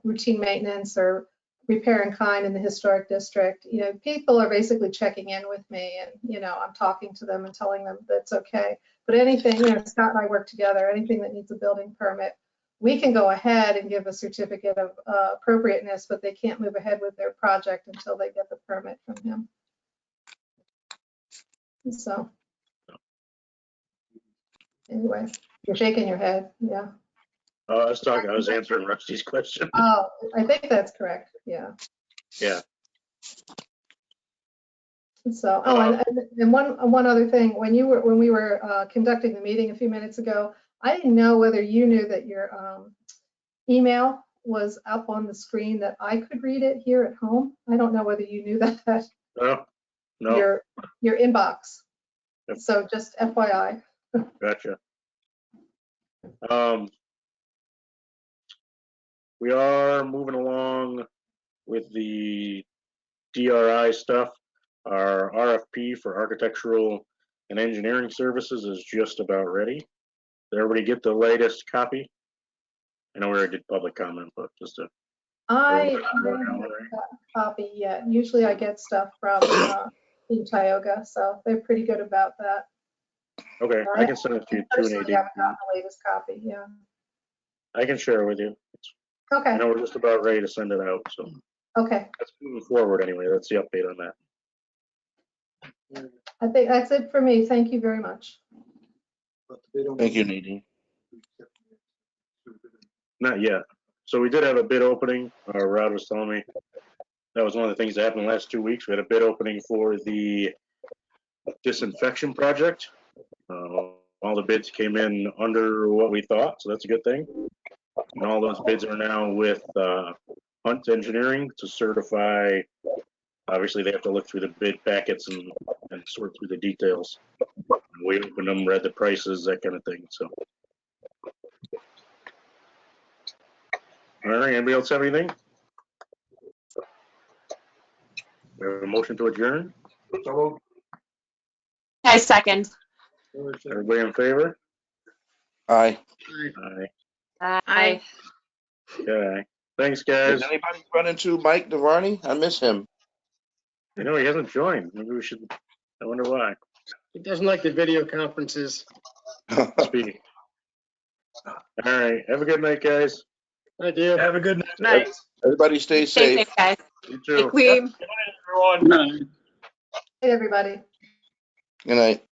routine maintenance or repair in kind in the historic district, people are basically checking in with me and I'm talking to them and telling them that's okay. But anything, Scott and I work together, anything that needs a building permit, we can go ahead and give a certificate of appropriateness, but they can't move ahead with their project until they get the permit from him. So anyway, you're shaking your head. Yeah. I was answering Rusty's question. Oh, I think that's correct. Yeah. Yeah. So, and one other thing, when we were conducting the meeting a few minutes ago, I didn't know whether you knew that your email was up on the screen, that I could read it here at home. I don't know whether you knew that. No. Your inbox. Yep. So just FYI. Gotcha. We are moving along with the DRI stuff. Our RFP for architectural and engineering services is just about ready. Did everybody get the latest copy? I know we already did public comment, but just to. I haven't got a copy yet. Usually I get stuff from Team Tioga, so they're pretty good about that. Okay, I can send it to you too, Nadine. I haven't gotten the latest copy, yeah. I can share it with you. Okay. I know we're just about ready to send it out, so. Okay. That's moving forward anyway. That's the update on that. I think that's it for me. Thank you very much. Thank you, Nadine. Not yet. So we did have a bid opening. Rod was telling me that was one of the things that happened the last 2 weeks. We had a bid opening for the disinfection project. All the bids came in under what we thought, so that's a good thing. And all those bids are now with Hunt Engineering to certify. Obviously, they have to look through the bid packets and sort through the details. We opened them, read the prices, that kind of thing. So, all right. Anybody else have anything? We have a motion to adjourn. I second. Everybody in favor? Aye. Aye. Aye. Okay. Thanks, guys. Did anybody run into Mike Devarney? I miss him. You know, he hasn't joined. Maybe we should. I wonder why. He doesn't like the video conferences. Speaking. All right. Have a good night, guys. Thank you. Have a good night. Night. Everybody stay Stay safe. safe, guys. You Stay too. clean. Everyone. Hey, everybody. Good night.